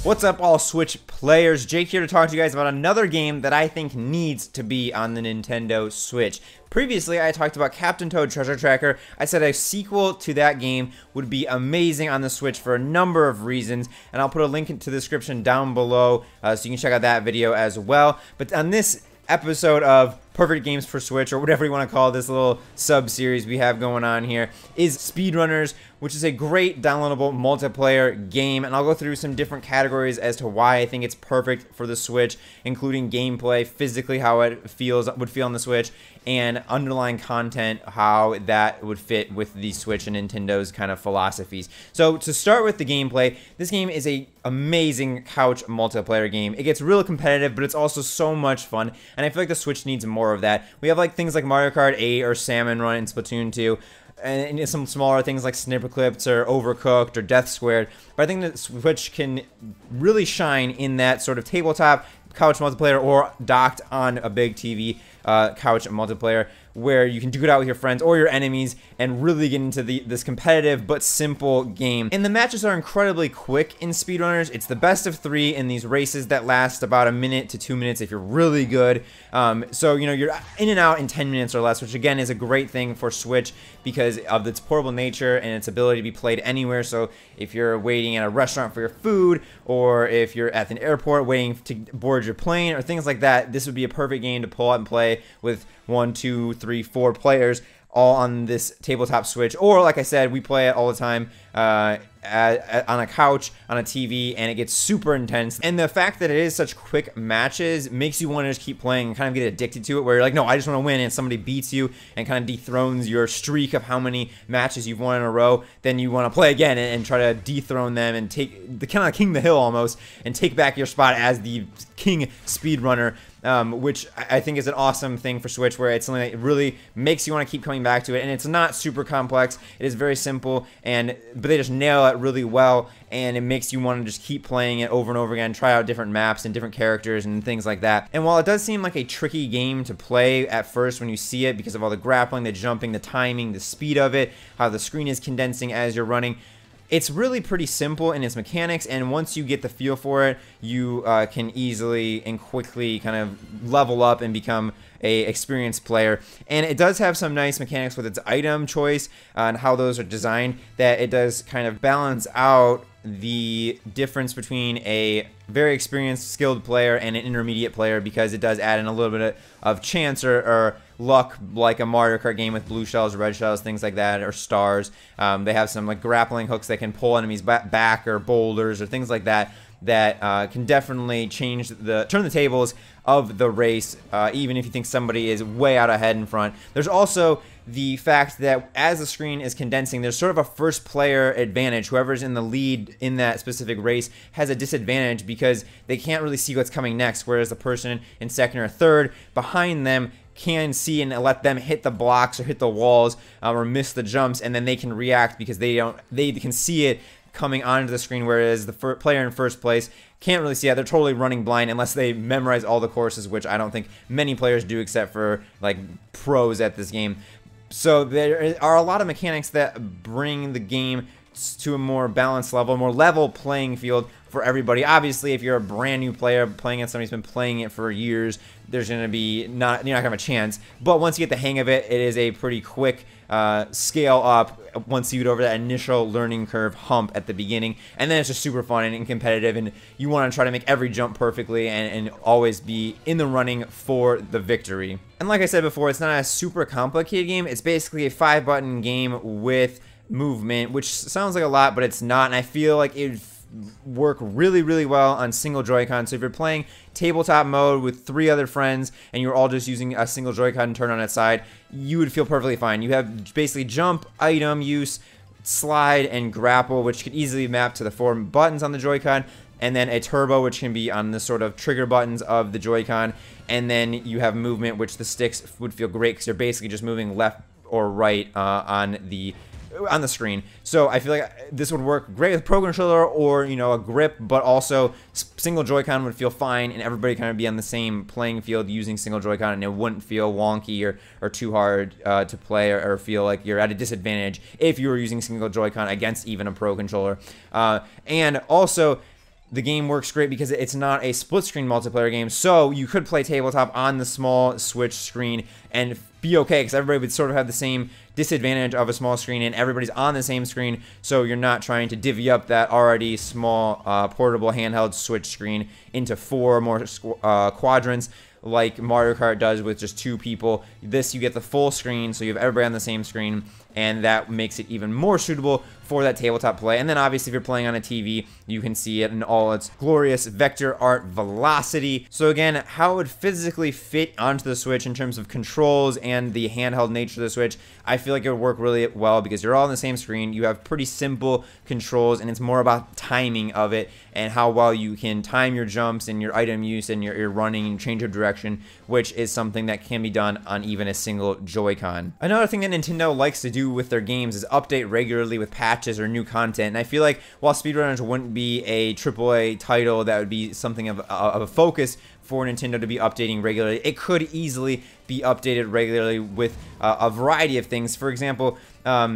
What's up, all Switch players? Jake here to talk to you guys about another game that I think needs to be on the Nintendo Switch. Previously, I talked about Captain Toad Treasure Tracker. I said a sequel to that game would be amazing on the Switch for a number of reasons, and I'll put a link into the description down below so you can check out that video as well. But on this episode of Perfect Games for Switch, or whatever you want to call this little sub-series we have going on here, is Speedrunners, which is a great downloadable multiplayer game, and I'll go through some different categories as to why I think it's perfect for the Switch, including gameplay, physically how it would feel on the Switch, and underlying content, how that would fit with the Switch and Nintendo's kind of philosophies. So to start with the gameplay, this game is a amazing couch multiplayer game. It gets real competitive, but it's also so much fun, and I feel like the Switch needs more of that. We have like things like Mario Kart 8 or Salmon Run in Splatoon 2, and some smaller things like Snipper Clips or Overcooked or Death Squared. But I think that Switch can really shine in that sort of tabletop couch multiplayer or docked on a big TV couch multiplayer, where you can duke it out with your friends or your enemies and really get into this competitive but simple game. And the matches are incredibly quick in Speedrunners. It's the best of 3 in these races that last about a minute to 2 minutes if you're really good. So, you know, you're in and out in 10 minutes or less, which again is a great thing for Switch because of its portable nature and its ability to be played anywhere. So if you're waiting at a restaurant for your food, or if you're at an airport waiting to board your plane or things like that, this would be a perfect game to pull out and play with 1, 2, 3, 4 players all on this tabletop Switch. Or like I said, we play it all the time on a couch, on a TV, and it gets super intense. And the fact that it is such quick matches makes you want to just keep playing and kind of get addicted to it, where you're like, no, I just want to win, and somebody beats you and kind of dethrones your streak of how many matches you've won in a row, then you want to play again and try to dethrone them and take the kind of king the hill almost, and take back your spot as the king speedrunner. Which I think is an awesome thing for Switch, where it's something that really makes you want to keep coming back to it. And it's not super complex. It is very simple, but they just nail it really well, and it makes you want to just keep playing it over and over again, try out different maps and different characters and things like that. And while it does seem like a tricky game to play at first when you see it, because of all the grappling, the jumping, the timing, the speed of it, how the screen is condensing as you're running, it's really pretty simple in its mechanics, and once you get the feel for it, you can easily and quickly kind of level up and become a experienced player. And it does have some nice mechanics with its item choice and how those are designed, that it does kind of balance out the difference between a very experienced, skilled player and an intermediate player, because it does add in a little bit of chance or luck, like a Mario Kart game with blue shells, red shells, things like that, or stars. They have some like grappling hooks that can pull enemies back, or boulders or things like that, that can definitely turn the tables of the race, even if you think somebody is way out ahead in front. There's also the fact that as the screen is condensing, there's sort of a first player advantage. Whoever's in the lead in that specific race has a disadvantage because they can't really see what's coming next, whereas the person in second or third behind them can see and let them hit the blocks or hit the walls or miss the jumps, and then they can react because they can see it coming onto the screen, whereas the player in first place can't really see it. They're totally running blind unless they memorize all the courses, which I don't think many players do except for like pros at this game. So there are a lot of mechanics that bring the game to a more balanced level, more level playing field for everybody. Obviously, if you're a brand new player playing it, somebody who's been playing it for years, there's going to be you're not going to have a chance. But once you get the hang of it, it is a pretty quick scale up once you get over that initial learning curve hump at the beginning, and then it's just super fun and competitive, and you want to try to make every jump perfectly and always be in the running for the victory. And like I said before, it's not a super complicated game. It's basically a 5-button game with movement, which sounds like a lot, but it's not, and I feel like it work really, really well on single Joy-Con. So if you're playing tabletop mode with 3 other friends and you're all just using a single Joy-Con turn on its side, you would feel perfectly fine. You have basically jump, item use, slide, and grapple, which could easily map to the 4 buttons on the Joy-Con, and then a turbo, which can be on the sort of trigger buttons of the Joy-Con, and then you have movement, which the sticks would feel great because you're basically just moving left or right on the screen. So I feel like this would work great with Pro Controller or, you know, a grip, but also single Joy-Con would feel fine, and everybody kind of be on the same playing field using single Joy-Con, and it wouldn't feel wonky or too hard to play, or feel like you're at a disadvantage if you were using single Joy-Con against even a Pro Controller. And also, the game works great because it's not a split screen multiplayer game, so you could play tabletop on the small Switch screen and be okay, because everybody would sort of have the same disadvantage of a small screen and everybody's on the same screen, so you're not trying to divvy up that already small portable handheld Switch screen into 4 more quadrants like Mario Kart does with just 2 people. This, you get the full screen, so you have everybody on the same screen, and that makes it even more suitable for that tabletop play. And then obviously if you're playing on a TV, you can see it in all its glorious vector art velocity. So again, how it would physically fit onto the Switch in terms of controls and the handheld nature of the Switch, I feel like it would work really well because you're all on the same screen, you have pretty simple controls, and it's more about timing of it and how well you can time your jumps and your item use and your running and change of direction, which is something that can be done on even a single Joy-Con. Another thing that Nintendo likes to do with their games is update regularly with patches or new content, and I feel like while Speedrunners wouldn't be a AAA title that would be something of a focus for Nintendo to be updating regularly, it could easily be updated regularly with a variety of things. For example,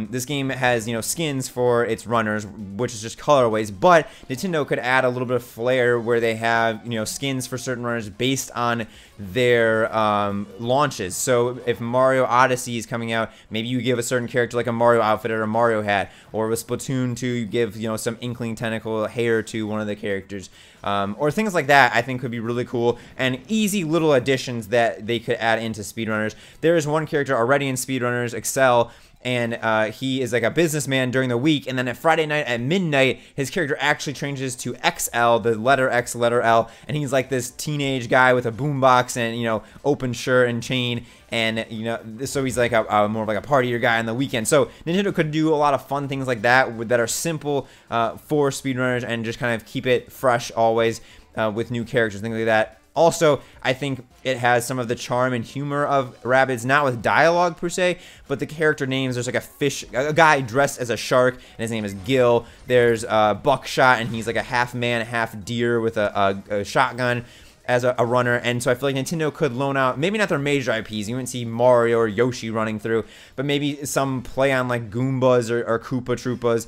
this game has, skins for its runners, which is just colorways, but Nintendo could add a little bit of flair where they have, skins for certain runners based on their launches. So if Mario Odyssey is coming out, maybe you give a certain character like a Mario outfit or a Mario hat, or with Splatoon 2, you give, some inkling tentacle hair to one of the characters. Or things like that, I think could be really cool and easy little additions that they could add into Speedrunners. There is one character already in Speedrunners, Excel, and he is like a businessman during the week, and then at Friday night at midnight, his character actually changes to XL, the letter X, letter L, and he's like this teenage guy with a boombox and, open shirt and chain, and, so he's like a more of like a partier guy on the weekend. So Nintendo could do a lot of fun things like that that are simple for Speedrunners and just kind of keep it fresh always with new characters, things like that. Also, I think it has some of the charm and humor of Rabbids, not with dialogue per se, but the character names. There's like a guy dressed as a shark, and his name is Gil. There's Buckshot, and he's like a half man, half deer with a shotgun as a runner. And so I feel like Nintendo could loan out, maybe not their major IPs, you wouldn't see Mario or Yoshi running through, but maybe some play on like Goombas or Koopa Troopas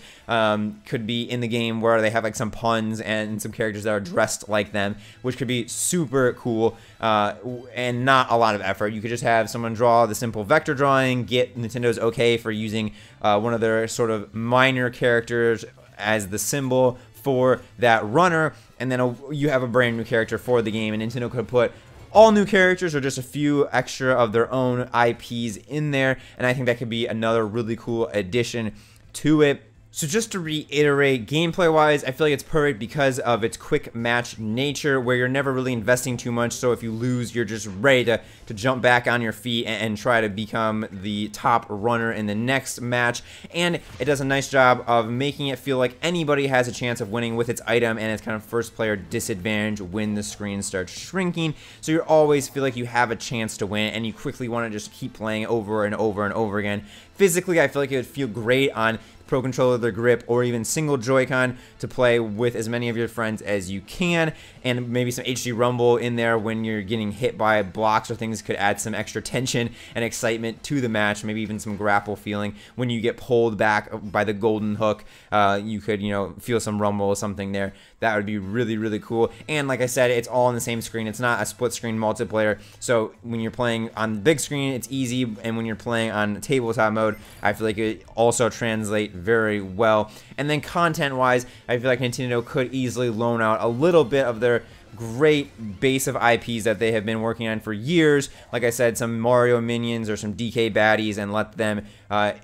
could be in the game where they have like some puns and some characters that are dressed like them, which could be super cool and not a lot of effort. You could just have someone draw the simple vector drawing, get Nintendo's okay for using one of their sort of minor characters as the symbol for that runner, and then you have a brand new character for the game, and Nintendo could put all new characters or just a few extra of their own IPs in there, and I think that could be another really cool addition to it. So just to reiterate, gameplay-wise, I feel like it's perfect because of its quick match nature, where you're never really investing too much, so if you lose, you're just ready to jump back on your feet and try to become the top runner in the next match. And it does a nice job of making it feel like anybody has a chance of winning with its item and its kind of first player disadvantage when the screen starts shrinking. So you always feel like you have a chance to win, and you quickly want to just keep playing over and over and over again. Physically, I feel like it would feel great on Pro Controller, the grip, or even single Joy-Con to play with as many of your friends as you can, and maybe some HD rumble in there when you're getting hit by blocks or things could add some extra tension and excitement to the match, maybe even some grapple feeling. When you get pulled back by the golden hook, you could, feel some rumble or something there. That would be really, really cool. And like I said, it's all on the same screen. It's not a split screen multiplayer, so when you're playing on the big screen, it's easy, and when you're playing on tabletop mode, I feel like it also translates very well. And then content-wise, I feel like Nintendo could easily loan out a little bit of their great base of IPs that they have been working on for years. Like I said, some Mario minions or some DK baddies, and let them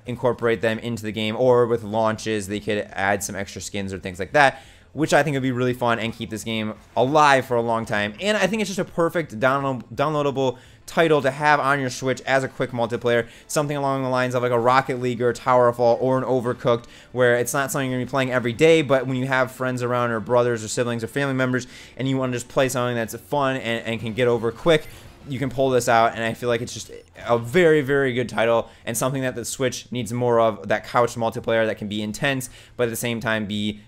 incorporate them into the game, or with launches, they could add some extra skins or things like that, which I think would be really fun and keep this game alive for a long time. And I think it's just a perfect downloadable title to have on your Switch as a quick multiplayer, something along the lines of like a Rocket League or a Towerfall or an Overcooked, where it's not something you're going to be playing every day, but when you have friends around, or brothers or siblings or family members, and you want to just play something that's fun and can get over quick, you can pull this out. And I feel like it's just a very, very good title, and something that the Switch needs more of, that couch multiplayer that can be intense, but at the same time be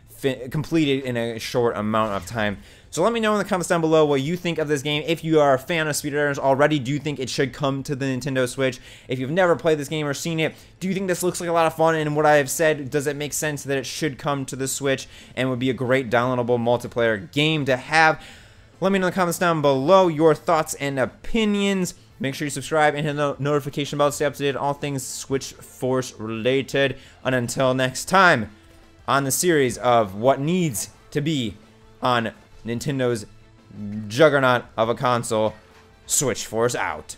completed in a short amount of time. So let me know in the comments down below what you think of this game. If you are a fan of Speedrunners already, do you think it should come to the Nintendo Switch? If you've never played this game or seen it, do you think this looks like a lot of fun? And what I have said, does it make sense that it should come to the Switch and would be a great downloadable multiplayer game to have? Let me know in the comments down below your thoughts and opinions. Make sure you subscribe and hit the notification bell to stay up to date on all things Switch Force related. And until next time, on the series of what needs to be on Nintendo's juggernaut of a console, Switch Force out.